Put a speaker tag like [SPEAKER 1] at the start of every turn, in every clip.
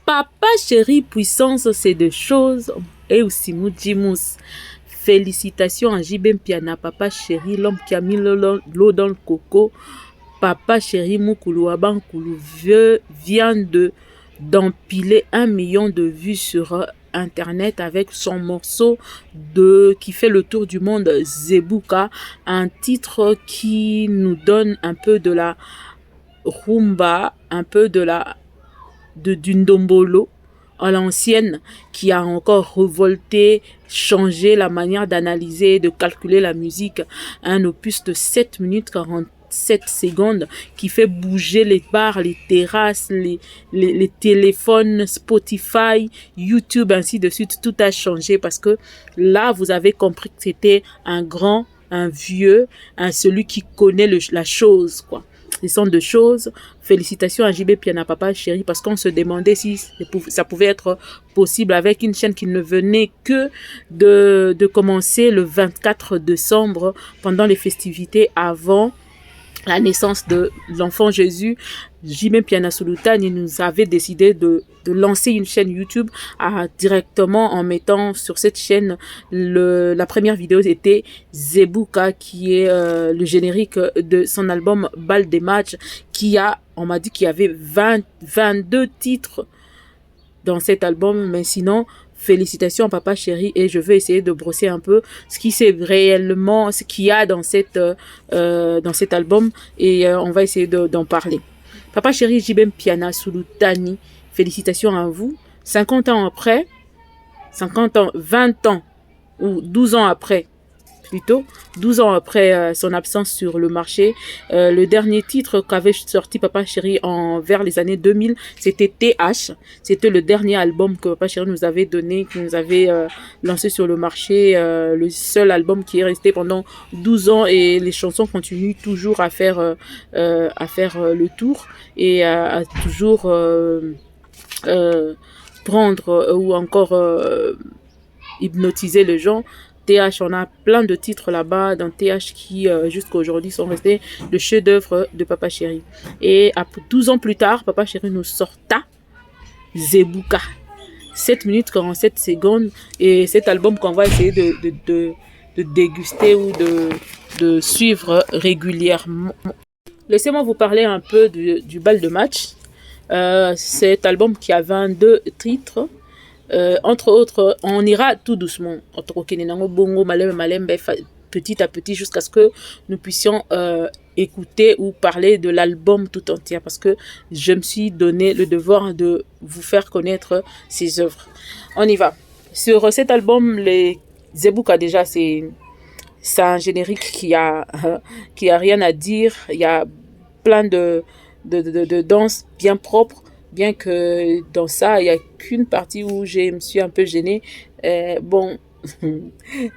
[SPEAKER 1] Papa chéri, puissance, c'est des choses. Et aussi Moudjimous. Félicitations à Jibem Piana, papa chéri, l'homme qui a mis l'eau dans le coco. Papa chéri, Moukoulou Abankoulou vient d'empiler 1 million de vues sur Internet avec son morceau qui fait le tour du monde, Zebuka, un titre qui nous donne un peu de la rumba, un peu d'une dombolo à l'ancienne, qui a encore revolté, changé la manière d'analyser, de calculer la musique. Un opus de 7 minutes 47 secondes qui fait bouger les bars, les terrasses, les téléphones, Spotify, YouTube, ainsi de suite. Tout a changé parce que là, vous avez compris que c'était un grand, un vieux, celui qui connaît la chose, quoi. Ce sont deux choses. Félicitations à JB Piana, papa chéri, parce qu'on se demandait si ça pouvait être possible avec une chaîne qui ne venait que de commencer le 24 décembre pendant les festivités avant la naissance de l'enfant Jésus. Jimé Piana Sulutani nous avait décidé de lancer une chaîne YouTube directement en mettant sur cette chaîne la première vidéo était Zebuka, qui est le générique de son album Bal des matchs, on m'a dit qu'il y avait 22 titres dans cet album, mais sinon félicitations papa chéri, et je vais essayer de brosser un peu ce qui c'est réellement, ce qu'il y a dans cet album, et on va essayer d'en parler. Papa chéri Jibem Piana Sulutani, félicitations à vous. 50 ans après, 50 ans, 20 ans ou 12 ans après, plutôt 12 ans après son absence sur le marché, le dernier titre qu'avait sorti Papa Chéri vers les années 2000, c'était TH. C'était le dernier album que Papa Chéri nous avait donné, qui nous avait lancé sur le marché, le seul album qui est resté pendant 12 ans, et les chansons continuent toujours à faire le tour et à toujours prendre ou encore hypnotiser les gens. TH, on a plein de titres là-bas dans TH qui jusqu'à aujourd'hui sont restés le chef-d'œuvre de Papa Chéri. Et 12 ans plus tard, Papa Chéri nous sorta Zebuka, 7 minutes 47 secondes, et cet album qu'on va essayer de déguster ou de suivre régulièrement. Laissez-moi vous parler un peu du bal de match. Cet album qui a 22 titres. Entre autres, on ira tout doucement, petit à petit, jusqu'à ce que nous puissions écouter ou parler de l'album tout entier, parce que je me suis donné le devoir de vous faire connaître ses œuvres. On y va. Sur cet album, les Zebuka, déjà, c'est un générique qui a rien à dire. Il y a plein de danses bien propres. Bien que dans ça, il n'y a qu'une partie où je me suis un peu gênée. Bon,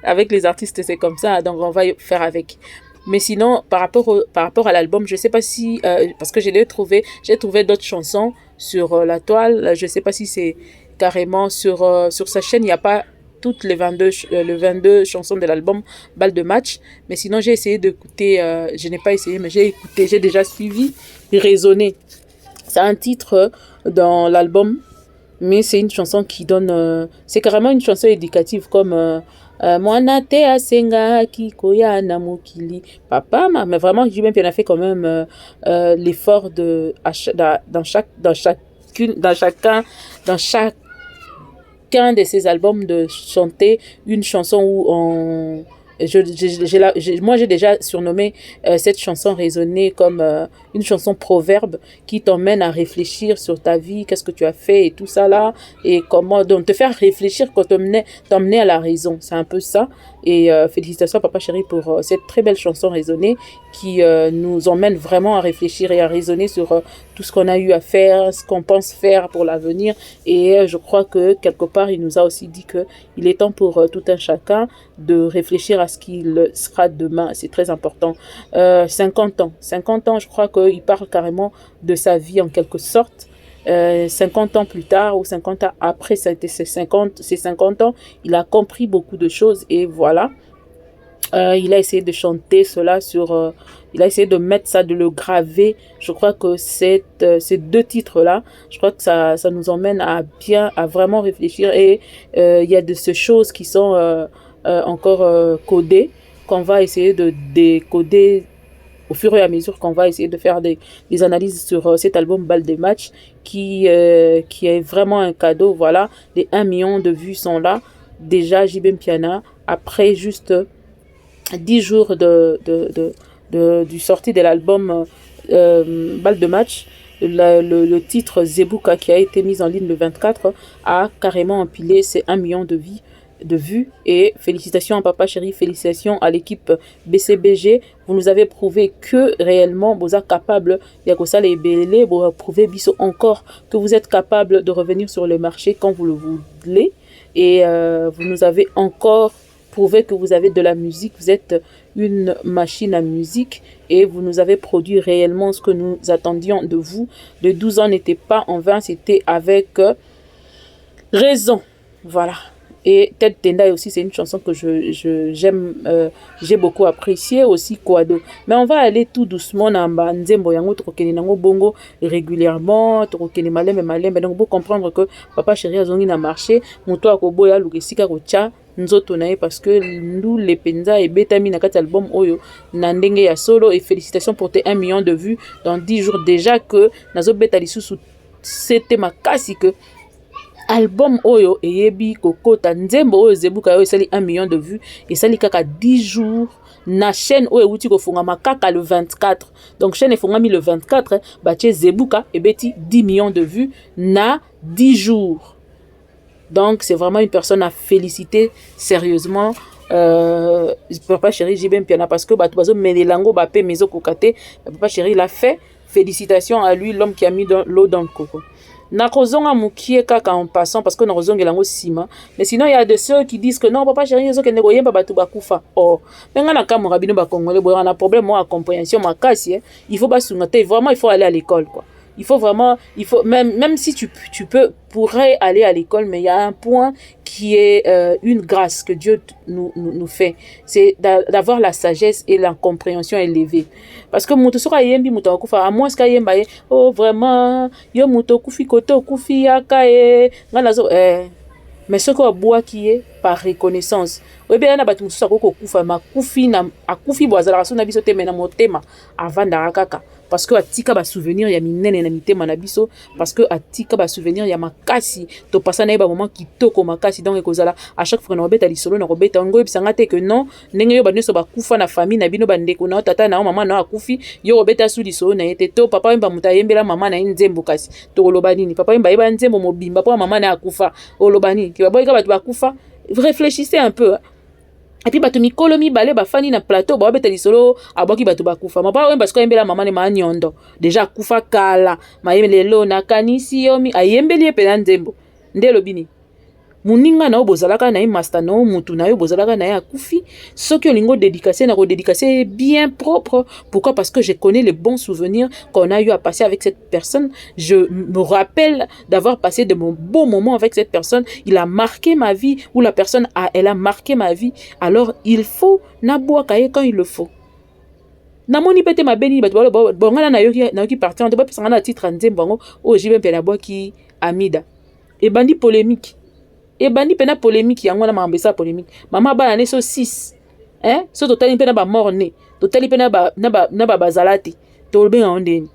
[SPEAKER 1] avec les artistes, c'est comme ça, donc on va faire avec. Mais sinon, par rapport à l'album, je ne sais pas si... parce que j'ai trouvé d'autres chansons sur la toile. Je ne sais pas si c'est carrément sur sa chaîne, il n'y a pas toutes les 22 chansons de l'album Bal de match. Mais sinon, j'ai essayé d'écouter... je n'ai pas essayé, mais j'ai écouté, j'ai déjà suivi, raisonné. C'est un titre dans l'album, mais c'est une chanson qui donne... c'est carrément une chanson éducative, comme Mwana te asenga kikoya na mokili. Papa, mais vraiment, j'ai même bien fait quand même l'effort dans chacun de ces albums de chanter une chanson où moi, j'ai déjà surnommé cette chanson raisonnée comme une chanson proverbe qui t'emmène à réfléchir sur ta vie, qu'est-ce que tu as fait et tout ça là, et comment donc te faire réfléchir quand t'emmener à la raison. C'est un peu ça. Et félicitations Papa Chéri pour cette très belle chanson raisonnée qui nous emmène vraiment à réfléchir et à raisonner sur tout ce qu'on a eu à faire, ce qu'on pense faire pour l'avenir. Et je crois que quelque part, il nous a aussi dit qu'il est temps pour tout un chacun de réfléchir à ce qu'il sera demain. C'est très important. 50 ans, je crois qu'il parle carrément de sa vie en quelque sorte. 50 ans plus tard ou 50 ans après ses 50 ans, il a compris beaucoup de choses, et voilà. Il a essayé de chanter cela sur... il a essayé de mettre ça, de le graver. Je crois que ces deux titres-là, je crois que ça nous emmène à vraiment réfléchir. Et il y a de ces choses qui sont encore codées, qu'on va essayer de décoder au fur et à mesure qu'on va essayer de faire des analyses sur cet album Balle de match qui est vraiment un cadeau. Voilà, les 1 million de vues sont là. Déjà, JB Mpiana, après juste 10 jours du sortie de l'album Balle de match, le titre Zebuka qui a été mis en ligne le 24 a carrément empilé ses 1 million de vues. Et félicitations à Papa Chéri, félicitations à l'équipe BCBG. Vous nous avez prouvé que réellement vous êtes capable, vous prouvez biso encore que vous êtes capable de revenir sur le marché quand vous le voulez. Et vous nous avez encore prouvé que vous avez de la musique, vous êtes une machine à musique et vous nous avez produit réellement ce que nous attendions de vous. De 12 ans n'était pas en vain, c'était avec raison. Voilà. Et Ted Tenda aussi, c'est une chanson que j'aime, j'ai beaucoup apprécié aussi, Kwado. Mais on va aller tout doucement dans Nzembo Yango, Tokene Nango Bongo régulièrement, Tokene Malembe. Donc, pour comprendre que Papa Chéri a zongi na marché, Mouto Akoboya, Lugesika Rocha, Nzoto nae, parce que nous, les Penza et Betami na kat album Oyo, Nandenge ya solo, et félicitations pour tes 1 million de vues dans 10 jours déjà que Nazo Betali sous c'était ma kasi que album Oyo eyebi kokota Nzembo Oyo Zebuka Oyo sali 1 million de vues et sali kaka 10 jours na chaîne Oyo wuti kofungama kaka le 24. Donc chaîne efungami le 24 bache Zebuka et beti 10 millions de vues na 10 jours. Donc c'est vraiment une personne à féliciter sérieusement. Papa Chéri JB Mpiana parce que bato menelango bape mezo kokate. Papa Chéri l'a fait. Félicitations à lui, l'homme qui a mis l'eau dans le coco. Nakozonga mukie kaka en passant parce que nakozonga lango sima. Mais sinon il y a de ceux qui disent que non Papa Chéri yozo kende koyemba batu bakufa. Oh, menga na kamura bino ba congolais boya na problème moi à compréhension makasi, il faut basunga te vraiment il faut aller à l'école quoi. Il faut vraiment, même si tu pourrais aller à l'école, mais il y a un point qui est une grâce que Dieu nous fait. C'est d'avoir la sagesse et la compréhension élevée. Parce que muto soka yembi muto akufa, à moins que yemba oh vraiment, yo muto kufi koto kufi yakae, ngalazo mais ce qu'on boit qui est par reconnaissance. Oui bien na batu mususa koko kufa makufi na akufi boazala raso na biso te mena motema avant d'arakaka. Parce que atika ba souvenir ya minene na mitema na biso, parce que atika ba souvenir ya makasi to passa na ba moment kitoko makasi donc ekozala à chaque fois na obeta lisolo na obeta ngo ebisanga te que non ndenge yo baneso ba kufa na famille na bino bandeko na tata na mama na akufi yo obeta su lisolo na yete to papa mba muta yembela mama na Nzembo kasi to loba nini papa mba yeba Nzembo mobimba po mama na akufa oloba nini ki baboyika batu bakufa. Réfléchissez un peu. Et puis bato mikolo mibale bafani na plateau ba beta lisolo aboki bato bakufa mapa wemba siko yembela mama ne ma nyondo déjà kufa kala mayemelo na kanisi yomi ayembeli pe na Nzembo ndelo bini muninga na obozalaka na master no mutu na yo bozalaka na ya kufi soki olingo dédicacer na redédicacer bien propre. Pourquoi? Parce que je connais les bons souvenirs qu'on a eu à passer avec cette personne. Je me rappelle d'avoir passé de bons moments avec cette personne. Il a marqué ma vie ou la personne elle a marqué ma vie. Alors il faut naboa kaye quand il le faut. Namoni pete mabeni bato bongana na yoki partir on doit passer na titre Nzembo o JB Mpiana boki Amida et bandi polémique. Et bandi pena polémique yango na mambesa polémique mama bana ne so 6 hein so totali pena ba morne totali pena ba na ba bazalati to be ondeni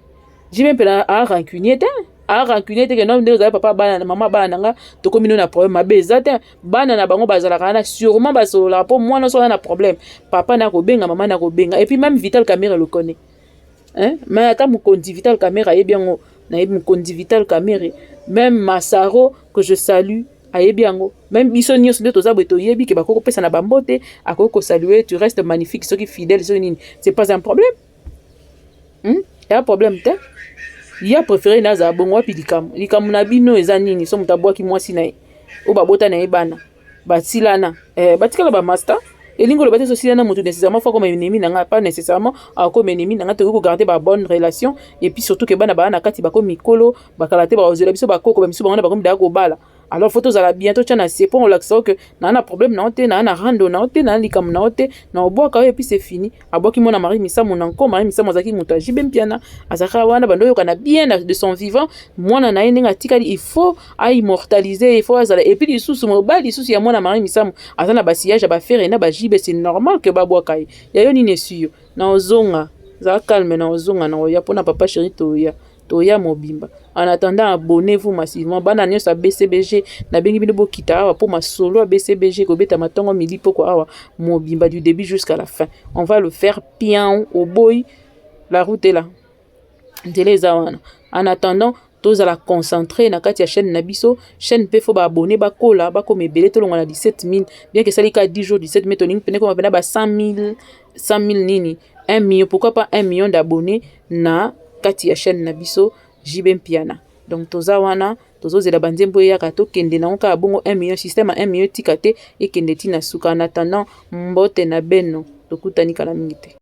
[SPEAKER 1] jibe pena a rancunier que non de papa bana mama bana nga to komino na problème mabeza te bana na bango bazalaka na sûrement basola po moi no so na problème papa na ko benga mama na ko benga et puis même Vital Caméra le connaît hein mais attends mon compte Vital Caméra et bien na mon compte Vital Caméra même Massaro que je salue ayebiango même biso nyos de toza beto yebi ke bakoko pesa na bambote akoko saluer tu restes magnifique ceux qui fidèles c'est pas un problème il y a un problème te il a préféré naza bongo pi likam na bino eza nini so mutabwa ki mwasi na o babota na ebana batilana batikala ba master elingo le bate sociale na mutu nécessairement faut comme ennemi nanga pas nécessairement comme ennemi nanga te ko garder ba bonne relation et puis surtout que bana kati bako mikolo bakalate ba ozela biso bakoko ba misu bana bako mda ko bala alors faut tozala bientôt tia na se po olakisa que na problème na ote na rando na ote na likam na ote na obwaka et puis c'est fini abwaki mona mari misamu na nko mari misamu azaki muto ajibe mpiana azaka wana bando yokana bien de son vivant mwana na yende ngatikali il faut a immortaliser il faut azala et puis lisusu mobali lisusu ya mwana mari misamu azana basillage ba faire na ba jibe c'est normal que babwaka ya yo ni nesuyo na ozonga za calme na ozonga na oya pona papa chéri toya mobimba. En attendant, abonnez-vous massivement. Bana nyonso a BCBG na bengi bino bokita awa po masolo a BCBG ko beta matongo mili poko awa mobimba du début jusqu'à la fin. On va le faire bien au boy. La route est là. Wana. En attendant, tozala concentré na kati ya chaîne na biso, chaîne pe fo ba abonner ba kola ba ko mebele to longa na 17000, bien que ça lika 10 jours 17 000 toning pene ko mabena ba 100 000 nini, 1 million, pourquoi pas 1 million d'abonnés na kati ya chaîne na biso JB Mpiana. Donc toza wana tozozela banzembo yaka to kende na onka bongo 1 million système à 1 million tikate et kende tina suka. En attendant mbote na beno tokutani kala mingi te.